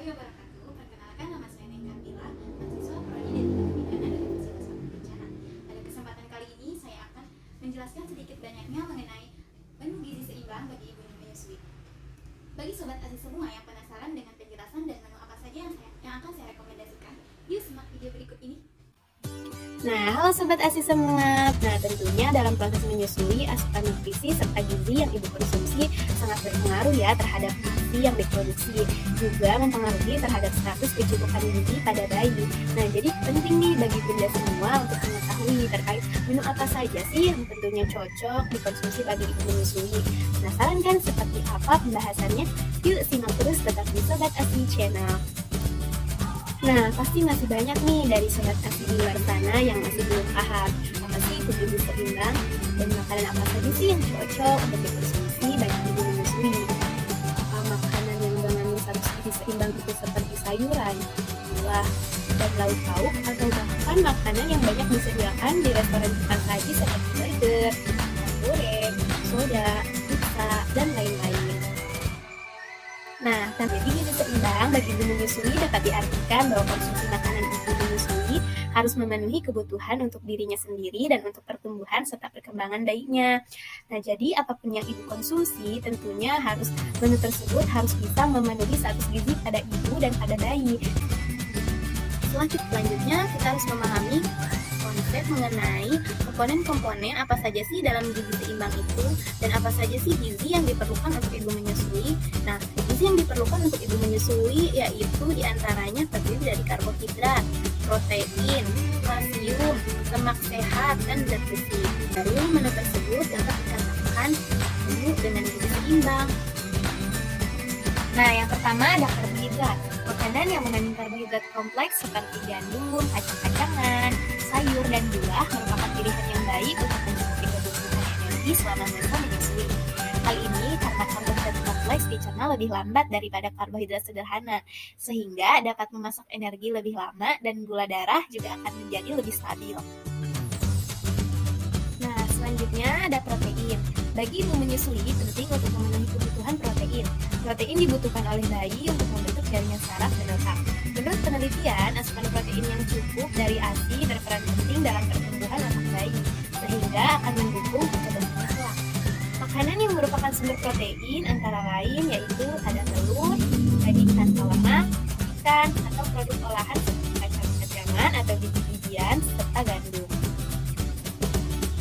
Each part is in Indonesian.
wabarakatuh. Perkenalkan, nama saya Nengka Bila, mahasiswa Prodi Deteksi Pidana dari Fakultas Bencana. Pada kesempatan kali ini saya akan menjelaskan sedikit banyaknya mengenai menu gizi seimbang bagi ibu menyusui. Bagi sobat ASI semua yang penasaran dengan penjelasan dan menu apa saja yang akan saya rekomendasikan, yuk simak video berikut ini. Nah, halo Sobat ASI semua. Nah, tentunya dalam proses menyusui, asupan nutrisi serta gizi yang ibu konsumsi sangat berpengaruh ya terhadap ASI yang diproduksi. Juga mempengaruhi terhadap status kecukupan gizi pada bayi. Nah, jadi penting nih bagi bunda semua untuk mengetahui terkait menu apa saja sih yang tentunya cocok dikonsumsi bagi ibu menyusui. Penasaran kan seperti apa pembahasannya? Yuk simak terus tetap di Sobat ASI Channel. Nah, pasti masih banyak nih dari sobat ASI di luar sana yang masih belum paham apa sih itu gizi seimbang dan makanan apa saja sih yang cocok untuk dikonsumsi bagi ibu menyusui. Apa makanan yang mengandung status gizi seimbang itu seperti sayuran, buah, dan lauk pauk, atau bahkan makanan yang banyak disediakan di restoran Jepang saji seperti burger, goreng, soda, pizza, dan lain-lain. Nah, jadi gizi seimbang bagi ibu menyusui dapat diartikan bahwa konsumsi makanan ibu menyusui harus memenuhi kebutuhan untuk dirinya sendiri dan untuk pertumbuhan serta perkembangan bayinya. Nah, jadi apapun yang ibu konsumsi tentunya menu tersebut harus bisa memenuhi status gizi pada ibu dan pada bayi. Selanjutnya kita harus memahami konsep mengenai komponen-komponen apa saja sih dalam gizi seimbang itu dan apa saja sih gizi yang diperlukan untuk ibu menyusui. Nah, gizi yang diperlukan untuk ibu menyusui yaitu diantaranya terdiri dari karbohidrat, protein, kalsium, lemak sehat, dan zat besi. Dari menu tersebut dapat dikatakan menu dengan gizi seimbang. Nah, yang pertama ada karbohidrat. Makanan yang mengandung karbohidrat kompleks seperti gandum, kacang-kacangan, sayur, dan buah merupakan pilihan yang baik untuk mencukupi kebutuhan energi selama masa menyusui. Hal ini karena karbohidrat kompleks dicerna lebih lambat daripada karbohidrat sederhana, sehingga dapat memasak energi lebih lama dan gula darah juga akan menjadi lebih stabil. Nah, selanjutnya ada protein. Bagi ibu menyusui penting untuk memenuhi kebutuhan protein. Protein dibutuhkan oleh bayi untuk membentuk jaringan saraf dan otak. Menurut penelitian, asupan protein yang cukup dari ASI berperan penting dalam pertumbuhan otak bayi, sehingga akan mendukung perkembangan kelak. Makanan yang merupakan sumber protein antara lain yaitu ada telur, daging tanpa lemak, ikan, atau produk olahan seperti kacang-kacangan atau biji-bijian, serta gandum.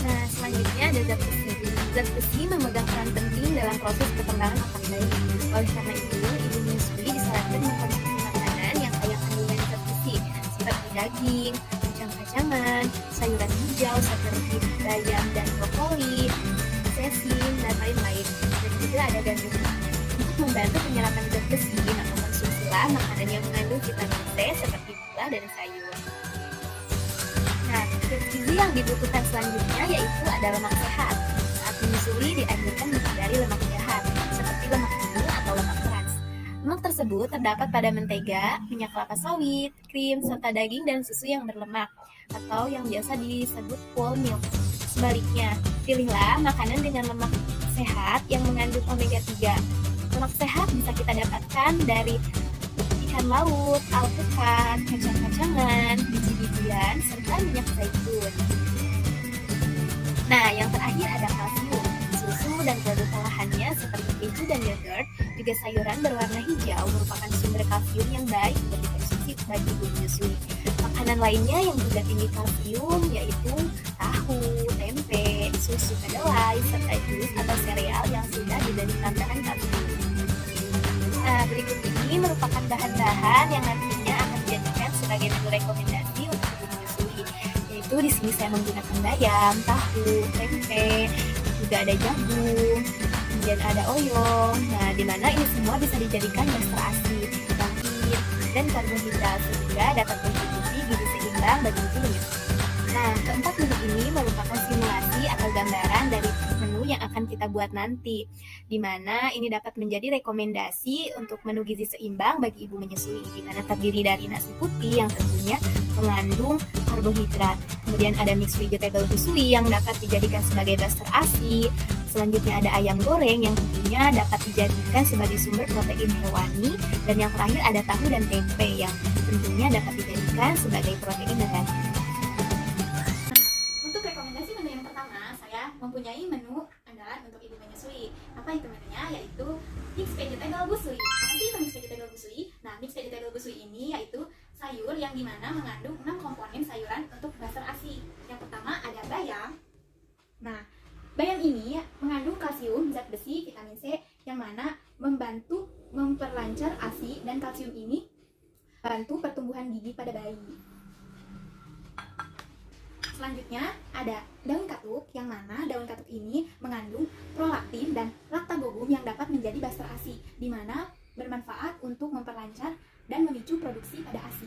Nah, selanjutnya ada zat besi. Zat besi memegang peran penting dalam proses perkembangan otak bayi. Oleh karena itu, ibu menyusui disarankan mengkonsumsi makanan yang kaya kandungan zat besi seperti daging, kacang-kacangan, sayuran hijau seperti bayam dan brokoli, sesin, dan lain-lain. Dan juga ada gandum. Untuk membantu penyerapan zat besi, maka konsumsilah makanan yang mengandung vitamin C seperti buah dan sayur. Nah, zat gizi yang dibutuhkan selanjutnya yaitu ada lemak sehat. Saat menyusui dianjurkan menghindari lemak jahat seperti lemak jenuh atau lemak trans. Lemak tersebut terdapat pada mentega, minyak kelapa sawit, krim, serta daging dan susu yang berlemak atau yang biasa disebut whole milk. Sebaliknya, pilihlah makanan dengan lemak sehat yang mengandung omega 3. Lemak sehat bisa kita dapatkan dari ikan laut, alpukat, kacang-kacangan, biji-bijian, serta minyak zaitun. Nah, yang terakhir ada kalsium. Susu dan produk olahannya seperti keju dan yogurt, juga sayuran berwarna hijau merupakan sumber kalsium yang baik untuk dikonsumsi bagi ibu menyusui. Makanan lainnya yang juga tinggi kalsium yaitu tahu, tempe, susu kedelai, serta jus atau sereal yang sudah diberi tambahan kalsium. Nah, berikut ini merupakan bahan-bahan yang nantinya akan dijadikan sebagai menu rekomendasi untuk ibu menyusui. Yaitu di sini saya menggunakan bayam, tahu, tempe, juga ada jagung, kemudian ada oyong. Nah, di mana ini semua bisa dijadikan dasar ASI, protein, dan karbohidrat sehingga dapat mencukupi gizi seimbang bagi ibu menyusui. Nah, keempat menu ini merupakan simulasi atau gambaran dari menu yang akan kita buat nanti, di mana ini dapat menjadi rekomendasi untuk menu gizi seimbang bagi ibu menyusui, di mana terdiri dari nasi putih yang tentunya mengandung karbohidrat, kemudian ada mixed vegetable busui yang dapat dijadikan sebagai dasar ASI, Selanjutnya ada ayam goreng yang tentunya dapat dijadikan sebagai sumber protein hewani. Dan yang terakhir ada tahu dan tempe yang tentunya dapat dijadikan sebagai protein hewani. Untuk rekomendasi menu yang pertama, saya mempunyai menu andalan untuk ibu menyusui. Apa itu menunya? Yaitu mixed vegetable busui. Apa sih itu mixed vegetable busui? Nah, mixed vegetable busui ini yaitu sayur yang dimana mengandung 6 komponen sayuran untuk dasar ASI. Yang pertama ada bayam. Nah, bayam ini mengandung kalsium, zat besi, vitamin C yang mana membantu memperlancar ASI, dan kalsium ini bantu pertumbuhan gigi pada bayi. Selanjutnya ada daun katuk yang mana daun katuk ini mengandung prolaktin dan laktagogum yang dapat menjadi dasar ASI, di mana bermanfaat untuk memperlancar dan memicu produksi pada ASI.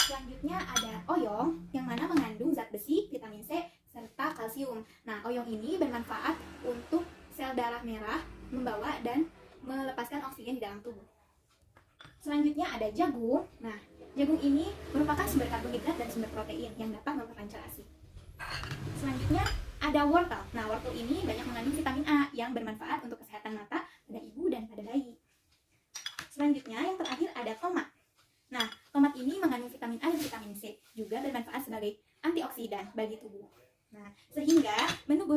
Selanjutnya ada oyong yang mana mengandung zat besi, vitamin C, serta kalsium. Nah, oyong ini bermanfaat untuk sel darah merah membawa dan melepaskan oksigen di dalam tubuh. Selanjutnya ada jagung. Nah, jagung ini merupakan sumber karbohidrat dan sumber protein yang dapat memperlancar ASI. Selanjutnya ada wortel. Nah, wortel ini banyak mengandung vitamin A yang bermanfaat untuk kesehatan mata pada ibu dan pada bayi. Selanjutnya yang terakhir ada tomat. Nah, tomat ini mengandung vitamin A dan vitamin C, juga bermanfaat sebagai antioksidan bagi tubuh. Nah, sehingga menu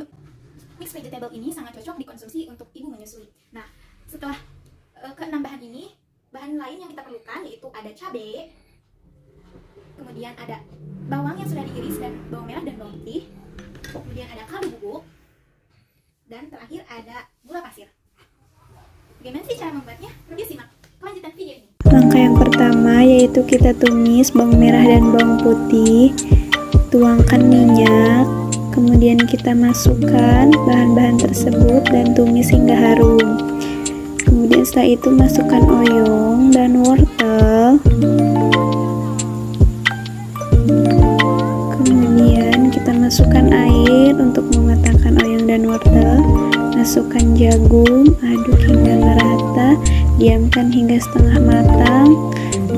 mixed vegetable ini sangat cocok dikonsumsi untuk ibu menyusui. Nah, setelah keenam bahan ini, bahan lain yang kita perlukan yaitu ada cabai, kemudian ada bawang yang sudah diiris dan bawang merah dan bawang putih, kemudian ada kaldu bubuk, dan terakhir ada gula pasir. Bagaimana sih cara membuatnya? Yuk simak kelanjutan video ini. Langkah yang pertama yaitu kita tumis bawang merah dan bawang putih. Tuangkan minyak, kemudian kita masukkan bahan-bahan tersebut dan tumis hingga harum. Kemudian setelah itu masukkan oyong dan wortel. Kemudian kita masukkan air untuk mematangkan oyong dan wortel. Masukkan jagung, aduk hingga merata, diamkan hingga setengah matang.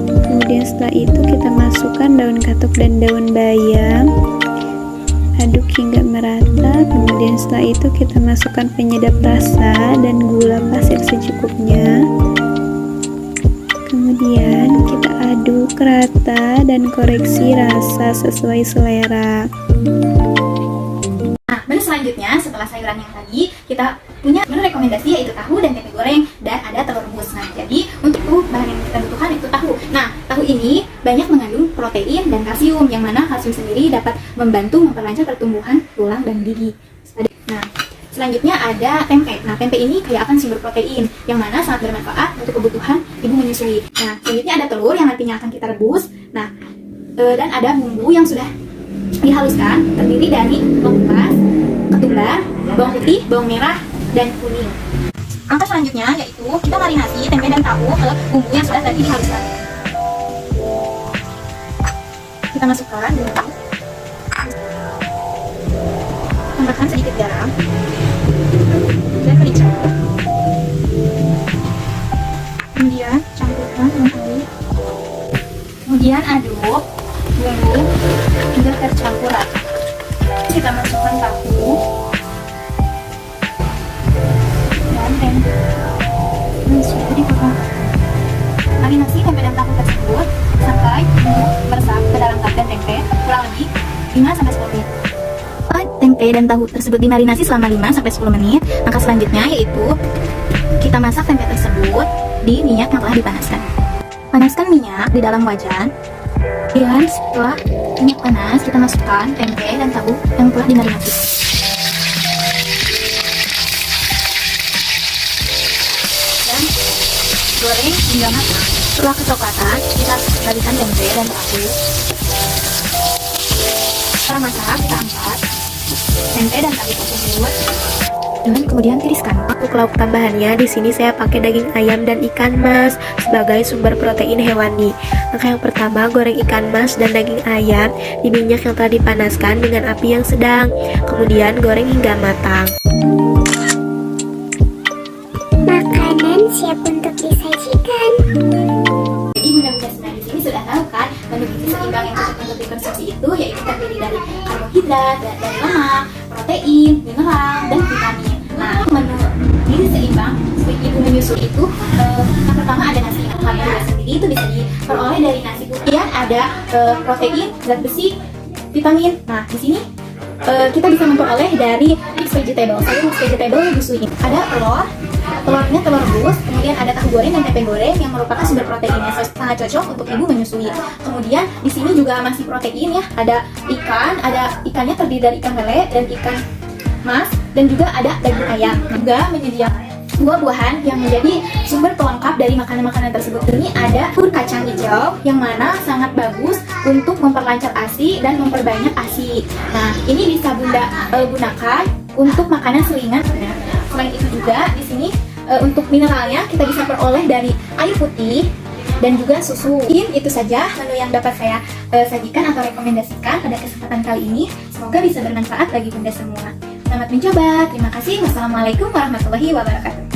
Kemudian setelah itu kita masukkan daun katuk dan daun bayam, aduk hingga merata. Kemudian setelah itu kita masukkan penyedap rasa dan gula pasir secukupnya. Kemudian kita aduk rata dan koreksi rasa sesuai selera. Nah, menu selanjutnya setelah sayuran yang tadi, kita punya menu rekomendasi yaitu tahu dan tempe goreng, dan ada telur rebus. Nah, jadi untuk bahan yang kita butuhkan itu tahu. Nah, tahu ini banyak mengandung protein dan kalsium, yang mana kalsium sendiri dapat membantu memperlancar pertumbuhan tulang dan gigi. Nah, selanjutnya ada tempe. Nah, tempe ini kaya akan sumber protein, yang mana sangat bermanfaat untuk kebutuhan ibu menyusui. Nah, selanjutnya ada telur yang nantinya akan kita rebus. Nah, dan ada bumbu yang sudah dihaluskan, terdiri dari bawang kupas, ketumbar, bawang putih, bawang merah, dan kuning. Langkah selanjutnya yaitu kita marinasi tempe dan tahu ke bumbu yang sudah tadi dihaluskan. Kita masukkan bumbu, tambahkan sedikit garam dan merica. Kemudian campurkan dengan air. Kemudian aduk bumbu hingga tercampur rata. Kita masukkan tahu dan tempe yang sudah dipotong. Marinasi tempe dan tahu tersebut sampai bumbu meresap ke dalam tahu dan tempe kurang lebih 5-10 menit. Tempe dan tahu tersebut dimarinasi selama 5-10 menit. Langkah selanjutnya yaitu kita masak tempe tersebut di minyak yang telah dipanaskan. Panaskan minyak di dalam wajan. Dan setelah minyak panas, kita masukkan tempe dan tahu yang telah dimarinasi. Dan goreng hingga matang. Setelah kecoklatan, kita balikan tempe dan tahu. Setelah masak, kita angkat tempe dan tahu tersebut dan kemudian tiriskan. Untuk lauk tambahannya di sini saya pakai daging ayam dan ikan mas sebagai sumber protein hewani. Langkah yang pertama, goreng ikan mas dan daging ayam di minyak yang telah dipanaskan dengan api yang sedang. Kemudian goreng hingga matang. Makanan siap untuk disajikan. Jadi bunda-bunda semua di sini sudah tahu kan, menu gizi seimbang yang cocok untuk dikonsumsi itu yaitu terdiri dari karbohidrat, dari lemak, protein, mineral, dan vitamin. Yang pertama ada nasi. Karbohidrat sendiri itu bisa diperoleh dari nasi putih. Kemudian ada protein, zat besi, vitamin. Nah, di sini kita bisa memperoleh dari mixed vegetable. Sayur mixed vegetable busui. Ada telurnya telur rebus, kemudian ada tahu goreng dan tempe goreng yang merupakan sumber proteinnya, sangat cocok untuk ibu menyusui. Kemudian di sini juga masih protein ya, ada ikannya terdiri dari ikan lele dan ikan mas, dan juga ada daging ayam. Juga menyediakan buah-buahan yang menjadi sumber pelengkap dari makanan-makanan tersebut. Ini ada kacang hijau yang mana sangat bagus untuk memperlancar ASI dan memperbanyak ASI. Nah, ini bisa Bunda gunakan untuk makanan selingan. Nah, selain itu juga di sini untuk mineralnya kita bisa peroleh dari air putih dan juga susu. Itu saja menu yang dapat saya sajikan atau rekomendasikan pada kesempatan kali ini. Semoga bisa bermanfaat bagi Bunda semua. Selamat mencoba. Terima kasih. Wassalamualaikum warahmatullahi wabarakatuh.